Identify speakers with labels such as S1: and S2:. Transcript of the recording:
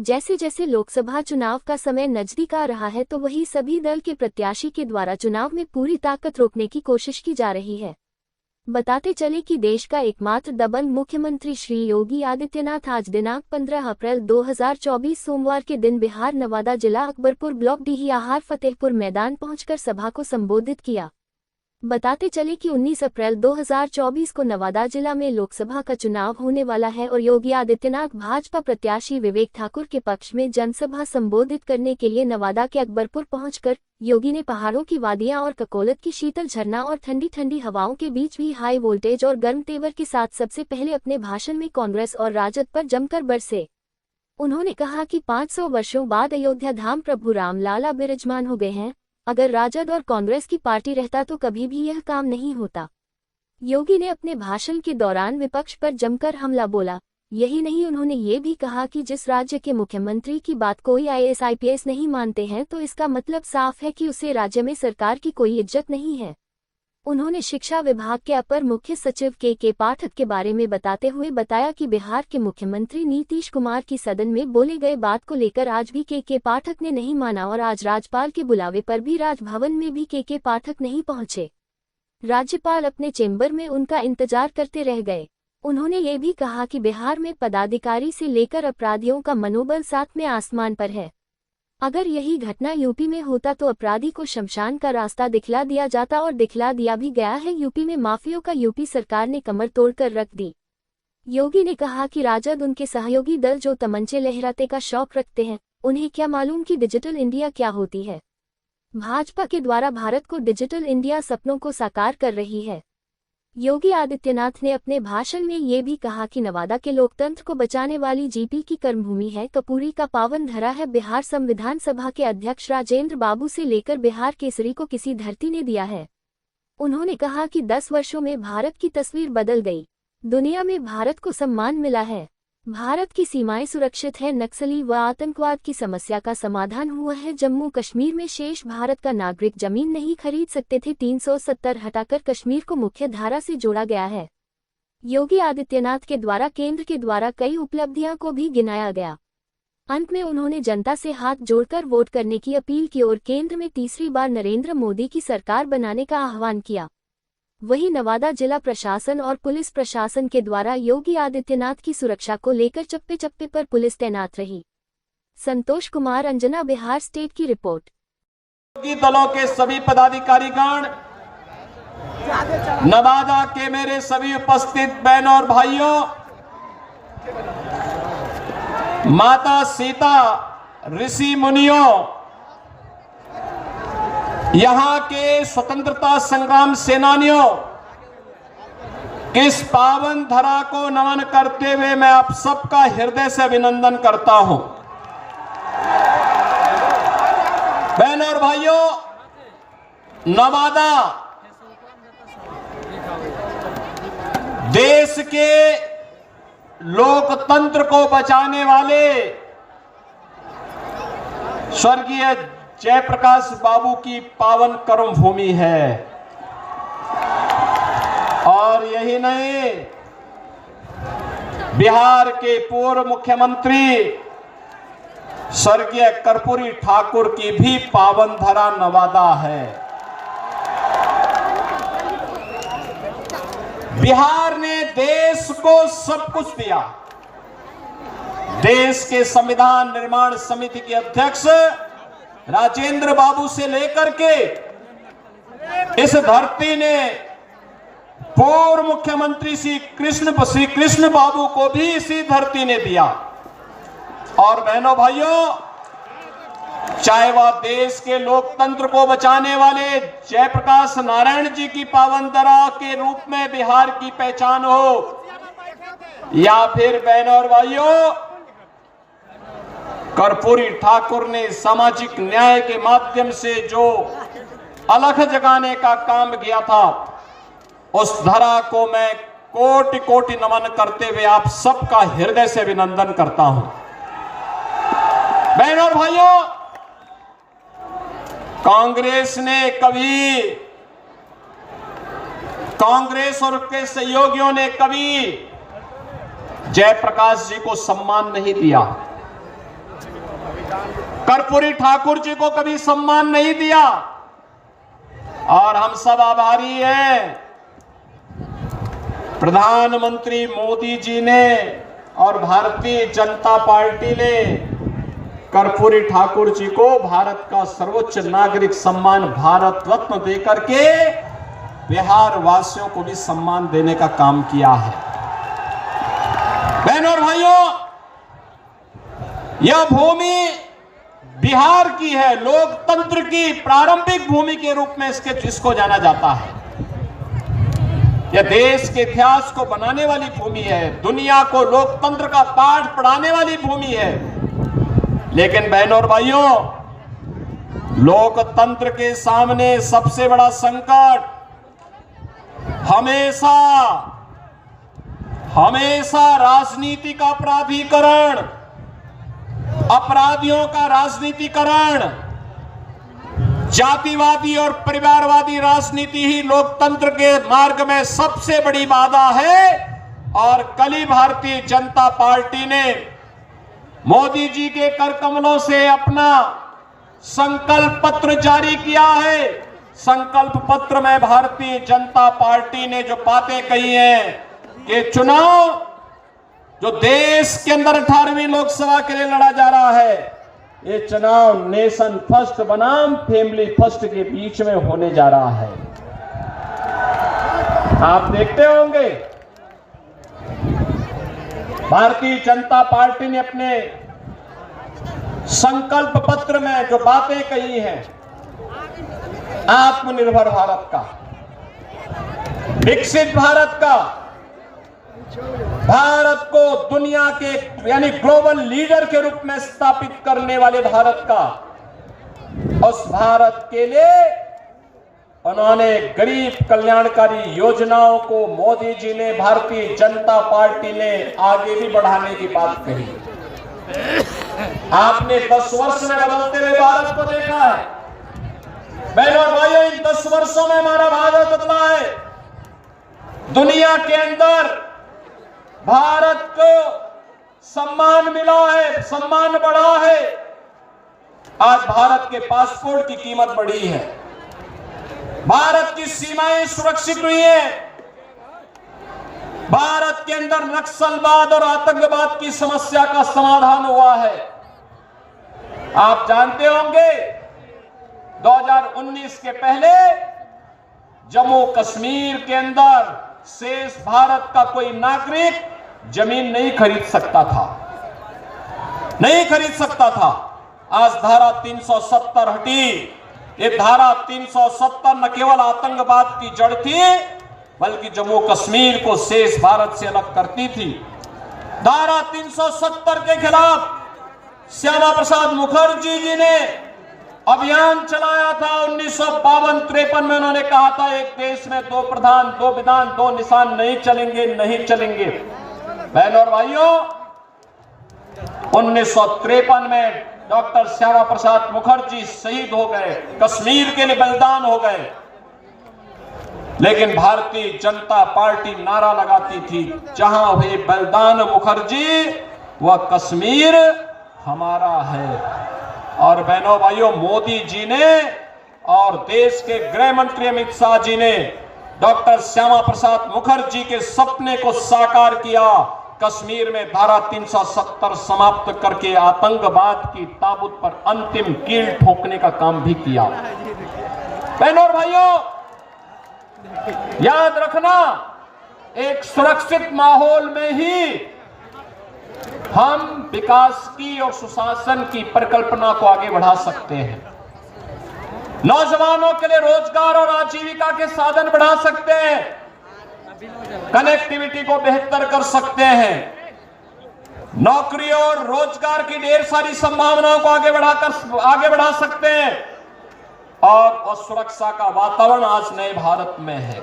S1: जैसे जैसे लोकसभा चुनाव का समय नजदीक आ रहा है तो वही सभी दल के प्रत्याशी के द्वारा चुनाव में पूरी ताकत रोकने की कोशिश की जा रही है। बताते चले कि देश का एकमात्र दबंग मुख्यमंत्री श्री योगी आदित्यनाथ आज दिनांक 15 अप्रैल 2024 सोमवार के दिन बिहार नवादा जिला अकबरपुर ब्लॉक डीहियाहार फतेहपुर मैदान पहुंचकर सभा को संबोधित किया। बताते चले कि 19 अप्रैल 2024 को नवादा जिला में लोकसभा का चुनाव होने वाला है और योगी आदित्यनाथ भाजपा प्रत्याशी विवेक ठाकुर के पक्ष में जनसभा संबोधित करने के लिए नवादा के अकबरपुर पहुंचकर योगी ने पहाड़ों की वादियां और ककोलत की शीतल झरना और ठंडी ठंडी हवाओं के बीच भी हाई वोल्टेज और गर्म तेवर के साथ सबसे पहले अपने भाषण में कांग्रेस और राजद पर जमकर बरसे। उन्होंने कहा कि 500 वर्षों बाद अयोध्या धाम प्रभु राम लाला विराजमान हो गए हैं। अगर राजद और कांग्रेस की पार्टी रहता तो कभी भी यह काम नहीं होता। योगी ने अपने भाषण के दौरान विपक्ष पर जमकर हमला बोला। यही नहीं, उन्होंने ये भी कहा कि जिस राज्य के मुख्यमंत्री की बात कोई IAS IPS नहीं मानते हैं तो इसका मतलब साफ है कि उसे राज्य में सरकार की कोई इज्जत नहीं है। उन्होंने शिक्षा विभाग के अपर मुख्य सचिव के पाठक के बारे में बताते हुए बताया कि बिहार के मुख्यमंत्री नीतीश कुमार की सदन में बोले गए बात को लेकर आज भी के पाठक ने नहीं माना और आज राज्यपाल के बुलावे पर भी राजभवन में भी के पाठक नहीं पहुंचे। राज्यपाल अपने चेंबर में उनका इंतजार करते रह गए। उन्होंने ये भी कहा कि बिहार में पदाधिकारी से लेकर अपराधियों का मनोबल साथ में आसमान पर है। अगर यही घटना यूपी में होता तो अपराधी को शमशान का रास्ता दिखला दिया जाता और दिखला दिया भी गया है। यूपी में माफियों का यूपी सरकार ने कमर तोड़कर रख दी। योगी ने कहा कि राजद उनके सहयोगी दल जो तमंचे लहराते का शौक रखते हैं, उन्हें क्या मालूम कि डिजिटल इंडिया क्या होती है। भाजपा के द्वारा भारत को डिजिटल इंडिया सपनों को साकार कर रही है। योगी आदित्यनाथ ने अपने भाषण में ये भी कहा कि नवादा के लोकतंत्र को बचाने वाली जीपी की कर्मभूमि है, कपूरी का पावन धरा है। बिहार संविधान सभा के अध्यक्ष राजेंद्र बाबू से लेकर बिहार केसरी को किसी धरती ने दिया है। उन्होंने कहा कि 10 वर्षों में भारत की तस्वीर बदल गई। दुनिया में भारत को सम्मान मिला है। भारत की सीमाएं सुरक्षित है। नक्सली व आतंकवाद की समस्या का समाधान हुआ है। जम्मू कश्मीर में शेष भारत का नागरिक जमीन नहीं खरीद सकते थे। 370 हटाकर कश्मीर को मुख्य धारा से जोड़ा गया है। योगी आदित्यनाथ के द्वारा केंद्र के द्वारा कई उपलब्धियां को भी गिनाया गया। अंत में उन्होंने जनता से हाथ जोड़कर वोट करने की अपील की और केंद्र में तीसरी बार नरेंद्र मोदी की सरकार बनाने का आह्वान किया। वहीं नवादा जिला प्रशासन और पुलिस प्रशासन के द्वारा योगी आदित्यनाथ की सुरक्षा को लेकर चप्पे चप्पे पर पुलिस तैनात रही। संतोष कुमार, अंजना, बिहार स्टेट की रिपोर्ट।
S2: दलों के सभी पदाधिकारीगण, नवादा के मेरे सभी उपस्थित बहनों और भाइयों, माता सीता, ऋषि मुनियों, यहां के स्वतंत्रता संग्राम सेनानियों, इस पावन धरा को नमन करते हुए मैं आप सबका हृदय से अभिनंदन करता हूं। बहनों और भाइयों, नवादा देश के लोकतंत्र को बचाने वाले स्वर्गीय जयप्रकाश बाबू की पावन कर्मभूमि है। और यही नहीं, बिहार के पूर्व मुख्यमंत्री स्वर्गीय कर्पूरी ठाकुर की भी पावन धरा नवादा है। बिहार ने देश को सब कुछ दिया। देश के संविधान निर्माण समिति के अध्यक्ष राजेंद्र बाबू से लेकर के इस धरती ने पूर्व मुख्यमंत्री श्री कृष्ण बाबू को भी इसी धरती ने दिया। और बहनों भाइयों, चाहे वह देश के लोकतंत्र को बचाने वाले जयप्रकाश नारायण जी की पावन धरा के रूप में बिहार की पहचान हो, या फिर बहनों और भाइयों, कर्पूरी ठाकुर ने सामाजिक न्याय के माध्यम से जो अलख जगाने का काम किया था, उस धरा को मैं कोटि कोटि नमन करते हुए आप सबका हृदय से अभिनंदन करता हूं। बहनों और भाइयों, कांग्रेस और उसके सहयोगियों ने कभी जयप्रकाश जी को सम्मान नहीं दिया। कर्पूरी ठाकुर जी को कभी सम्मान नहीं दिया और हम सब आभारी हैं प्रधानमंत्री मोदी जी ने और भारतीय जनता पार्टी ने कर्पूरी ठाकुर जी को भारत का सर्वोच्च नागरिक सम्मान भारत रत्न देकर के बिहार वासियों को भी सम्मान देने का काम किया है। बहनों और भाइयों, यह भूमि बिहार की है, लोकतंत्र की प्रारंभिक भूमि के रूप में इसको जाना जाता है। यह देश के इतिहास को बनाने वाली भूमि है, दुनिया को लोकतंत्र का पाठ पढ़ाने वाली भूमि है। लेकिन बहनों और भाइयों, लोकतंत्र के सामने सबसे बड़ा संकट हमेशा राजनीति का प्राधिकरण, अपराधियों का राजनीतिकरण, जातिवादी और परिवारवादी राजनीति ही लोकतंत्र के मार्ग में सबसे बड़ी बाधा है। और कल ही भारतीय जनता पार्टी ने मोदी जी के कर कमलों से अपना संकल्प पत्र जारी किया है। संकल्प पत्र में भारतीय जनता पार्टी ने जो बातें कही हैं कि चुनाव जो देश के अंदर 18वीं लोकसभा के लिए लड़ा जा रहा है, ये चुनाव नेशन फर्स्ट बनाम फैमिली फर्स्ट के बीच में होने जा रहा है। आप देखते होंगे भारतीय जनता पार्टी ने अपने संकल्प पत्र में जो बातें कही हैं, आत्मनिर्भर भारत का, विकसित भारत का, भारत को दुनिया के यानी ग्लोबल लीडर के रूप में स्थापित करने वाले भारत का, उस भारत के लिए उन्होंने गरीब कल्याणकारी योजनाओं को मोदी जी ने, भारतीय जनता पार्टी ने आगे भी बढ़ाने की बात कही। आपने 10 वर्ष में बदलते हुए भारत को देखा है। बहनों और भाइयों, इन 10 वर्षों में हमारा भारत बदला है। दुनिया के अंदर भारत को सम्मान मिला है, सम्मान बढ़ा है। आज भारत के पासपोर्ट की कीमत बढ़ी है, भारत की सीमाएं सुरक्षित हुई हैं, भारत के अंदर नक्सलवाद और आतंकवाद की समस्या का समाधान हुआ है। आप जानते होंगे 2019 के पहले जम्मू कश्मीर के अंदर शेष भारत का कोई नागरिक जमीन नहीं खरीद सकता था। आज धारा 370 हटी। ये धारा 370 न केवल आतंकवाद की जड़ थी, बल्कि जम्मू कश्मीर को शेष भारत से अलग करती थी। धारा 370 के खिलाफ श्यामा प्रसाद मुखर्जी जी ने अभियान चलाया था। 1952-53 में उन्होंने कहा था, एक देश में 2 प्रधान, 2 विधान, 2 निशान नहीं चलेंगे। बहनों और भाइयों, 1953 में डॉक्टर श्यामा प्रसाद मुखर्जी शहीद हो गए, कश्मीर के लिए बलिदान हो गए। लेकिन भारतीय जनता पार्टी नारा लगाती थी, जहां हुए बलिदान मुखर्जी, वह कश्मीर हमारा है। और बहनों भाइयों, मोदी जी ने और देश के गृह मंत्री अमित शाह जी ने डॉक्टर श्यामा प्रसाद मुखर्जी के सपने को साकार किया। कश्मीर में धारा 370 समाप्त करके आतंकवाद की ताबूत पर अंतिम कील ठोकने का काम भी किया। बहनों और भाइयों, याद रखना, एक सुरक्षित माहौल में ही हम विकास की और सुशासन की परिकल्पना को आगे बढ़ा सकते हैं। नौजवानों के लिए रोजगार और आजीविका के साधन बढ़ा सकते हैं, कनेक्टिविटी को बेहतर कर सकते हैं, नौकरी और रोजगार की ढेर सारी संभावनाओं को आगे बढ़ा सकते हैं। और सुरक्षा का वातावरण आज नए भारत में है।